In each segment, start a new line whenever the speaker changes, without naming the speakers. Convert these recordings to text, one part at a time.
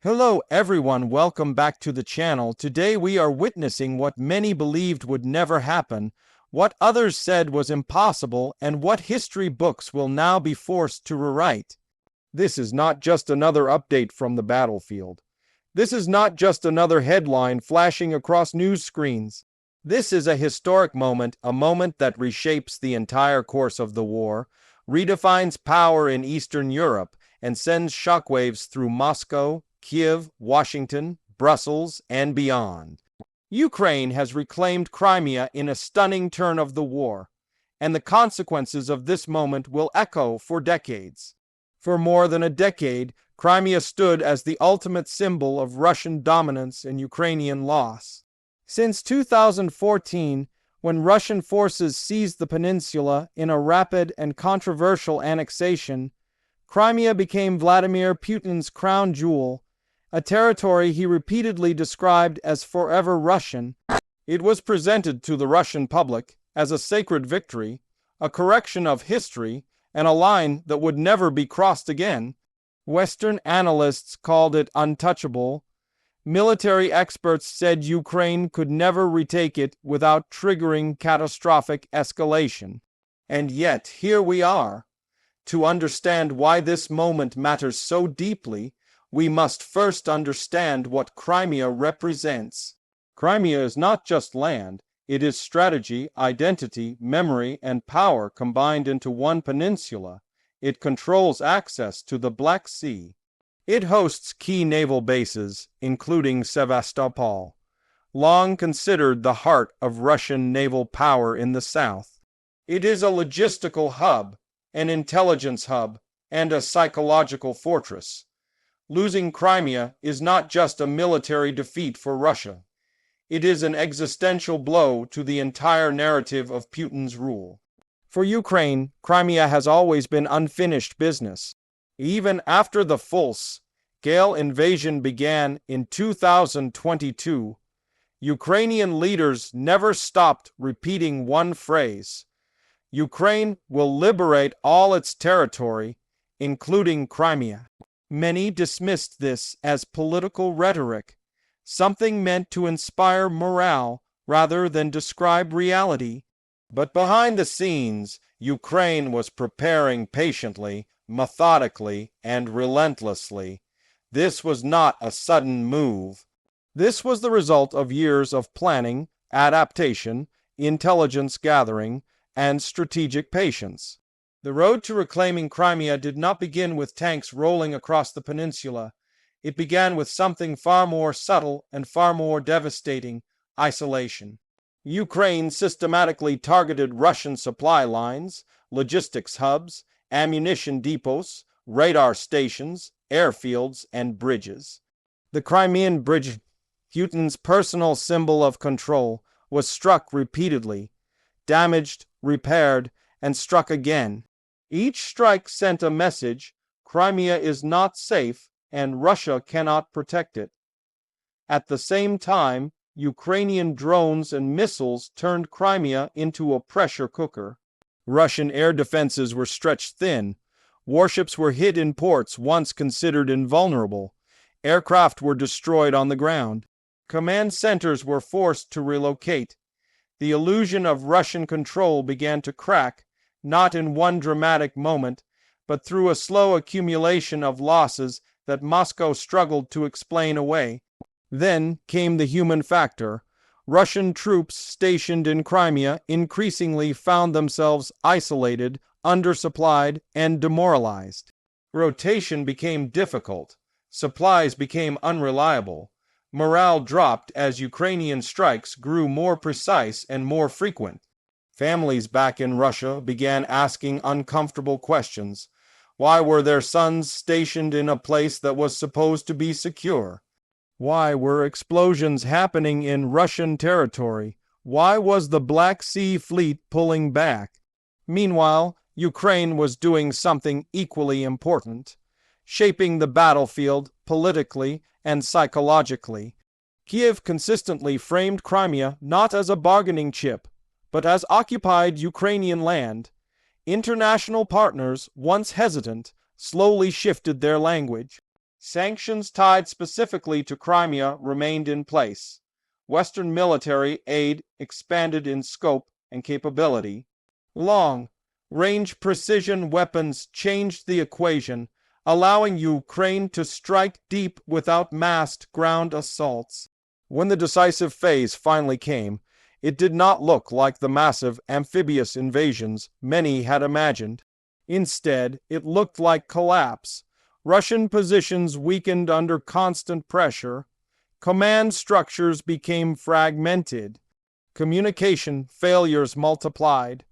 Hello everyone, welcome back to the channel. Today we are witnessing what many believed would never happen, what others said was impossible, and what history books will now be forced to rewrite. This is not just another update from the battlefield. This is not just another headline flashing across news screens. This is a historic moment, a moment that reshapes the entire course of the war, redefines power in Eastern Europe, and sends shockwaves through Moscow, Kiev, Washington, Brussels, and beyond. Ukraine has reclaimed Crimea in a stunning turn of the war, and the consequences of this moment will echo for decades. For more than a decade, Crimea stood as the ultimate symbol of Russian dominance and Ukrainian loss. Since 2014, when Russian forces seized the peninsula in a rapid and controversial annexation, Crimea became Vladimir Putin's crown jewel, a territory he repeatedly described as forever Russian. It was presented to the Russian public as a sacred victory, a correction of history, and a line that would never be crossed again. Western analysts called it untouchable. Military experts said Ukraine could never retake it without triggering catastrophic escalation. And yet, here we are. To understand why this moment matters so deeply, we must first understand what Crimea represents. Crimea is not just land, it is strategy, identity, memory, and power combined into one peninsula. It controls access to the Black Sea. It hosts key naval bases, including Sevastopol, long considered the heart of Russian naval power in the south. It is a logistical hub, an intelligence hub, and a psychological fortress. Losing Crimea is not just a military defeat for Russia. It is an existential blow to the entire narrative of Putin's rule. For Ukraine, Crimea has always been unfinished business. Even after the full-scale invasion began in 2022, Ukrainian leaders never stopped repeating one phrase: Ukraine will liberate all its territory, including Crimea. Many dismissed this as political rhetoric, something meant to inspire morale rather than describe reality. But behind the scenes, Ukraine was preparing patiently, methodically, and relentlessly. This was not a sudden move. This was the result of years of planning, adaptation, intelligence gathering, and strategic patience. The road to reclaiming Crimea did not begin with tanks rolling across the peninsula. It began with something far more subtle and far more devastating: isolation. Ukraine systematically targeted Russian supply lines, logistics hubs, ammunition depots, radar stations, airfields, and bridges. The Crimean Bridge, Putin's personal symbol of control, was struck repeatedly, damaged, repaired, and struck again. Each strike sent a message: Crimea is not safe and Russia cannot protect it. At the same time, Ukrainian drones and missiles turned Crimea into a pressure cooker. Russian air defenses were stretched thin. Warships were hit in ports once considered invulnerable. Aircraft were destroyed on the ground. Command centers were forced to relocate. The illusion of Russian control began to crack, not in one dramatic moment, but through a slow accumulation of losses that Moscow struggled to explain away. Then came the human factor. Russian troops stationed in Crimea increasingly found themselves isolated, undersupplied, and demoralized. Rotation became difficult. Supplies became unreliable. Morale dropped as Ukrainian strikes grew more precise and more frequent. Families back in Russia began asking uncomfortable questions. Why were their sons stationed in a place that was supposed to be secure? Why were explosions happening in Russian territory? Why was the Black Sea Fleet pulling back? Meanwhile, Ukraine was doing something equally important: shaping the battlefield politically and psychologically. Kiev consistently framed Crimea not as a bargaining chip, but as occupied Ukrainian land. International partners, once hesitant, slowly shifted their language. Sanctions tied specifically to Crimea remained in place. Western military aid expanded in scope and capability. Long-range precision weapons changed the equation, allowing Ukraine to strike deep without massed ground assaults. When the decisive phase finally came, it did not look like the massive amphibious invasions many had imagined. Instead, it looked like collapse. Russian positions weakened under constant pressure. Command structures became fragmented. Communication failures multiplied.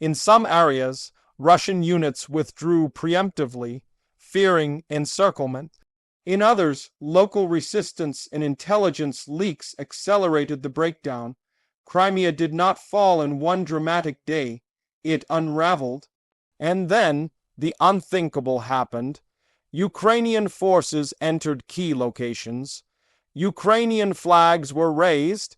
In some areas, Russian units withdrew preemptively, fearing encirclement. In others, local resistance and intelligence leaks accelerated the breakdown. Crimea did not fall in one dramatic day. It unraveled. And then, the unthinkable happened. Ukrainian forces entered key locations. Ukrainian flags were raised.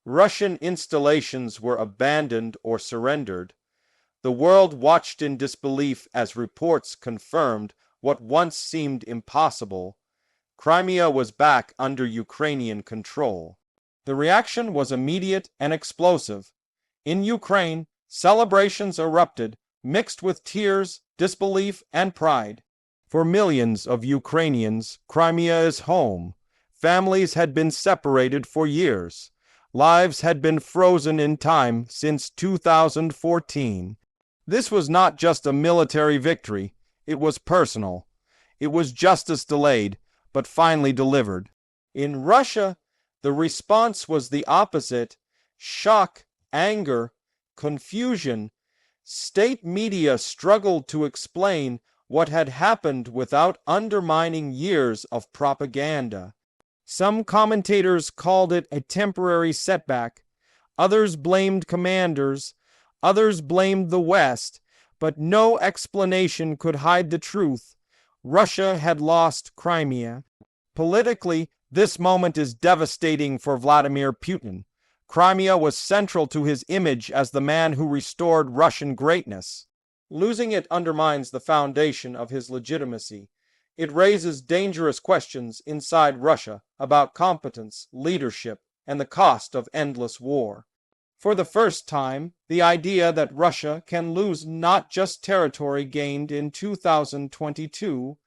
Russian installations were abandoned or surrendered. The world watched in disbelief as reports confirmed what once seemed impossible. Crimea was back under Ukrainian control. The reaction was immediate and explosive. In Ukraine, celebrations erupted, mixed with tears, disbelief, and pride. For millions of Ukrainians, Crimea is home. Families had been separated for years. Lives had been frozen in time since 2014. This was not just a military victory. It was personal. It was justice delayed, but finally delivered. In Russia, the response was the opposite: shock, anger, confusion. State media struggled to explain what had happened without undermining years of propaganda. Some commentators called it a temporary setback. Others blamed commanders. Others blamed the West. But no explanation could hide the truth. Russia had lost Crimea. Politically, this moment is devastating for Vladimir Putin. Crimea was central to his image as the man who restored Russian greatness. Losing it undermines the foundation of his legitimacy. It raises dangerous questions inside Russia about competence, leadership, and the cost of endless war. For the first time, the idea that Russia can lose not just territory gained in 2022,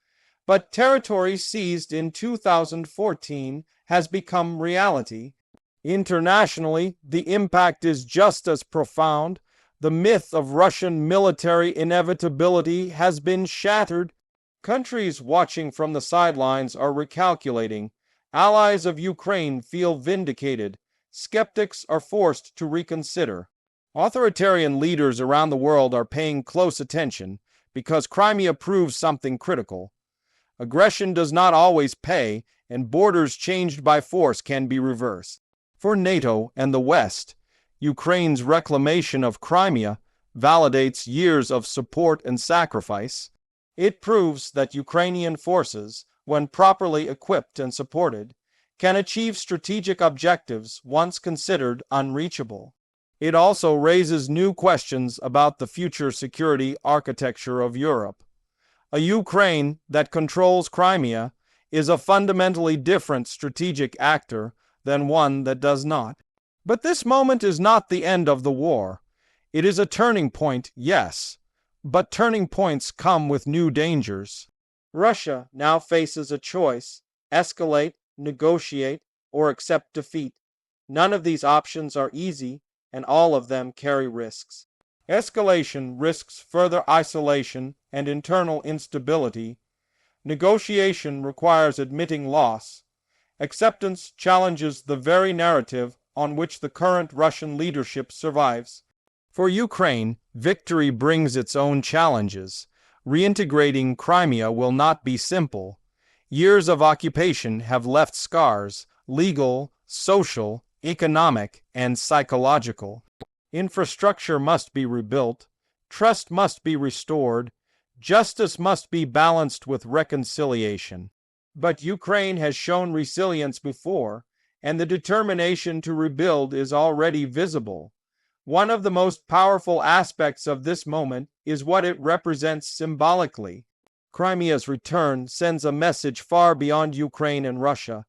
but territory seized in 2014 has become reality. Internationally, the impact is just as profound. The myth of Russian military inevitability has been shattered. Countries watching from the sidelines are recalculating. Allies of Ukraine feel vindicated. Skeptics are forced to reconsider. Authoritarian leaders around the world are paying close attention because Crimea proves something critical. Aggression does not always pay, and borders changed by force can be reversed. For NATO and the West, Ukraine's reclamation of Crimea validates years of support and sacrifice. It proves that Ukrainian forces, when properly equipped and supported, can achieve strategic objectives once considered unreachable. It also raises new questions about the future security architecture of Europe. A Ukraine that controls Crimea is a fundamentally different strategic actor than one that does not. But this moment is not the end of the war. It is a turning point, yes, but turning points come with new dangers. Russia now faces a choice: escalate, negotiate, or accept defeat. None of these options are easy, and all of them carry risks. Escalation risks further isolation and internal instability. Negotiation requires admitting loss. Acceptance challenges the very narrative on which the current Russian leadership survives. For Ukraine, victory brings its own challenges. Reintegrating Crimea will not be simple. Years of occupation have left scars: legal, social, economic, and psychological. Infrastructure must be rebuilt. Trust must be restored. Justice must be balanced with reconciliation. But Ukraine has shown resilience before, and the determination to rebuild is already visible. One of the most powerful aspects of this moment is what it represents symbolically. Crimea's return sends a message far beyond Ukraine and Russia.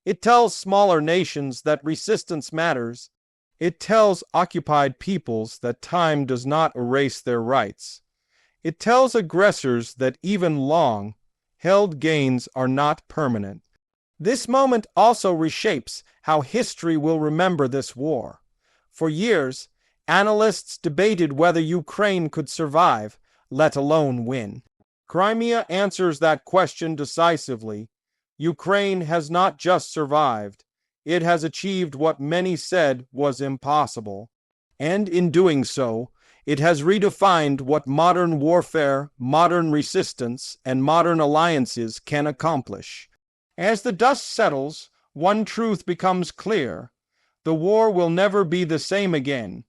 It tells smaller nations that resistance matters. It tells occupied peoples that time does not erase their rights. It tells aggressors that even long-held gains are not permanent. This moment also reshapes how history will remember this war. For years, analysts debated whether Ukraine could survive, let alone win. Crimea answers that question decisively. Ukraine has not just survived, it has achieved what many said was impossible. And in doing so, it has redefined what modern warfare, modern resistance, and modern alliances can accomplish. As the dust settles, one truth becomes clear. The war will never be the same again.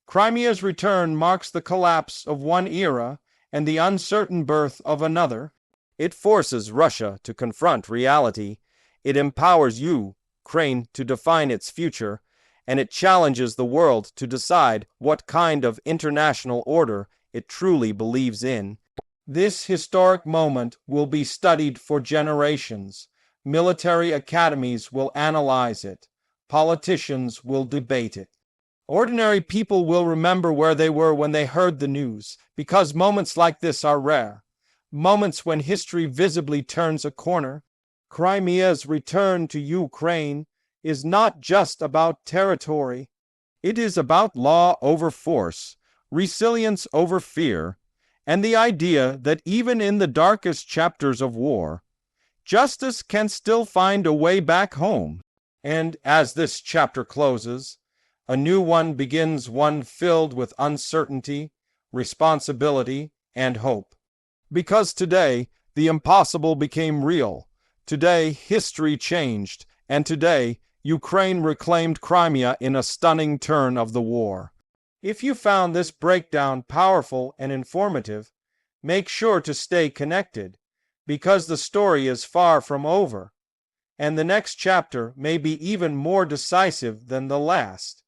Crimea's return marks the collapse of one era and the uncertain birth of another. It forces Russia to confront reality. It empowers Ukraine to define its future, and it challenges the world to decide what kind of international order it truly believes in. This historic moment will be studied for generations. Military academies will analyze it. Politicians will debate it. Ordinary people will remember where they were when they heard the news, because moments like this are rare. Moments when history visibly turns a corner. Crimea's return to Ukraine is not just about territory. It is about law over force, resilience over fear, and the idea that even in the darkest chapters of war, justice can still find a way back home. And as this chapter closes, a new one begins, one filled with uncertainty, responsibility, and hope. Because today, the impossible became real. Today, history changed. And today, Ukraine reclaimed Crimea in a stunning turn of the war. If you found this breakdown powerful and informative, make sure to stay connected, because the story is far from over, and the next chapter may be even more decisive than the last.